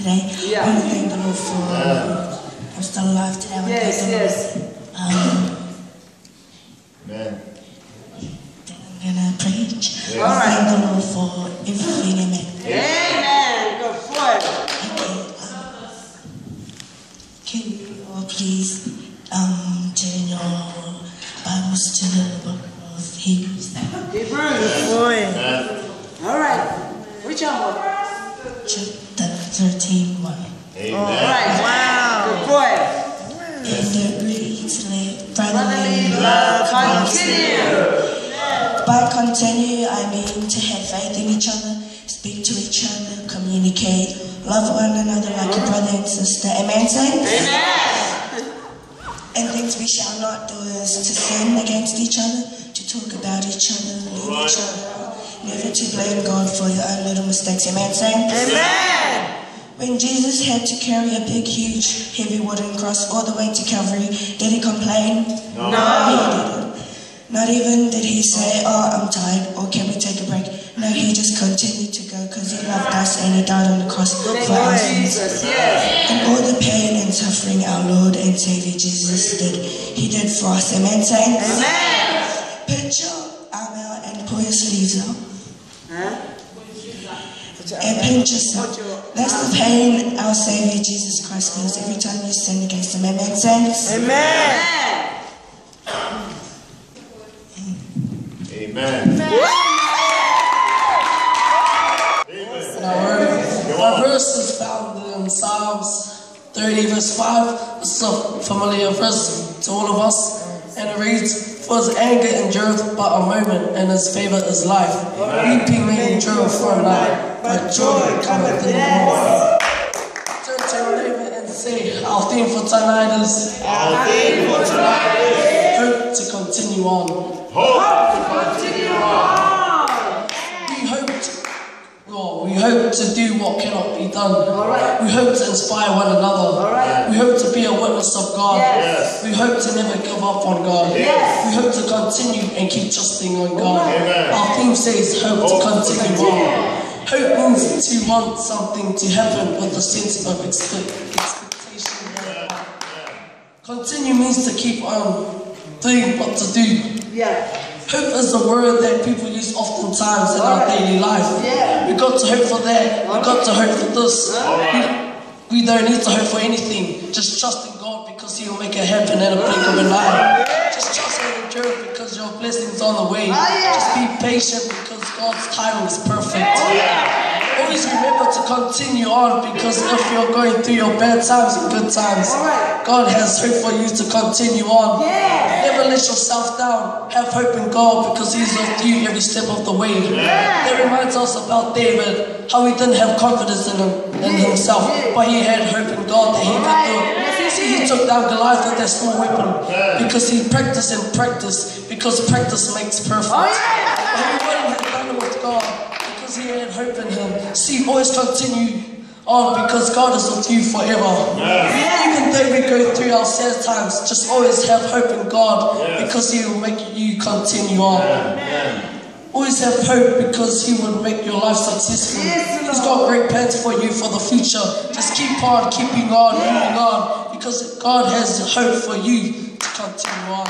today. I want to thank the Lord for I'm still alive today. I want to thank the Lord. Amen. I'm going to preach. Yeah. I thank the Lord for everything. Amen. Amen. Go for it. Okay. Can you all please turn your Bibles to the book of Hebrews? Boy. All right. Which one? Chapter 13, 1. Amen. All right. Wow. Good boy. And it reads, brotherly love continue. By continue, I mean to have faith in each other, speak to each other, communicate, love one another like a brother and sister. Amen, saints? Amen. And things we shall not do is to sin against each other, to talk about each other, leave each other out, never to blame God for your own little mistakes. Amen, saints? Amen. When Jesus had to carry a big, huge, heavy wooden cross all the way to Calvary, did he complain? No. He didn't. Not even did he say, oh, I'm tired, or can we take a break? No, he just continued to go because he loved us and he died on the cross for our sins. And all the pain and suffering our Lord and Savior Jesus did, he did for us. Amen, saints? Amen. Put your arm out and pull your sleeves out. And pinch yourself. That's the pain our Savior Jesus Christ feels every time you sin against him. Amen, saints? Amen. Amen. Our verse is found in Psalms 30 verse 5. It's a familiar verse to all of us. And it reads, for his anger endureth but a moment, and his favour is life. Weeping may endure for a night, but joy cometh in the morning. Turn to your neighbour and say, our theme for tonight is hope to continue on. We hope to do what cannot be done. We hope to inspire one another. We hope to be a witness of God. We hope to never give up on God. We hope to continue and keep trusting on God. Our theme says hope to continue on. Hope means to want something to happen with a sense of expectation. Continue means to keep on doing what to do. Hope is a word that people use oftentimes in our daily life. We got to hope for that. We got to hope for this. We don't need to hope for anything. Just trust in God because He will make it happen in a blink of an eye. Just trust and endure because your blessings are on the way. Just be patient because God's timing is perfect. Always remember to continue on because if you're going through your bad times and good times, God has hope for you to continue on. Never let yourself down. Have hope in God because He's with you every step of the way. That reminds us about David, how he didn't have confidence in himself, but he had hope in God that he could do it. See, he took down Goliath with that small weapon because he practiced and practiced, because practice makes perfect. But he wouldn't have done it with God because he had hope in Him. See, always continue on because God is with you forever. Even though we go through our sad times, just always have hope in God because He will make you continue on. Always have hope because He will make your life successful. He's got great plans for you for the future. Just keep on keeping on, moving on, because God has hope for you to continue on.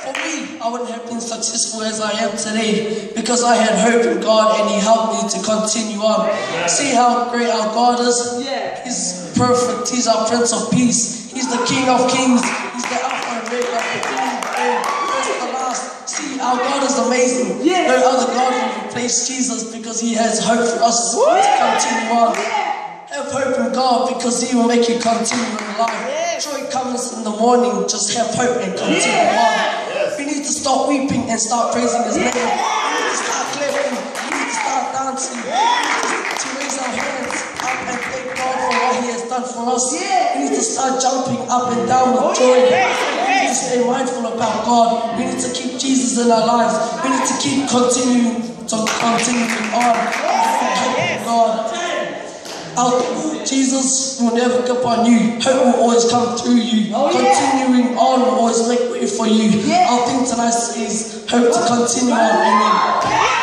For me, I wouldn't have been successful as I am today because I had hope in God and He helped me to continue on. See how great our God is? He's perfect. He's our Prince of Peace. He's the King of Kings. He's the Alpha and Omega, the beginning and first and the last. See, our God is amazing. No other God will replace Jesus because He has hope for us to continue on. Have hope in God because He will make you continue in life. Joy comes in the morning. Just have hope and continue on. We need to stop weeping and start praising His name. We need to start clapping. We need to start dancing. We need to raise our hands up and thank God for what He has done for us. We need to start jumping up and down with joy. We need to stay mindful about God. We need to keep Jesus in our lives. We need to keep continuing on. God. Jesus will never give up on you. Hope will always come through you. Continuing on will always make way for you. Our thing tonight is hope to continue on. Amen.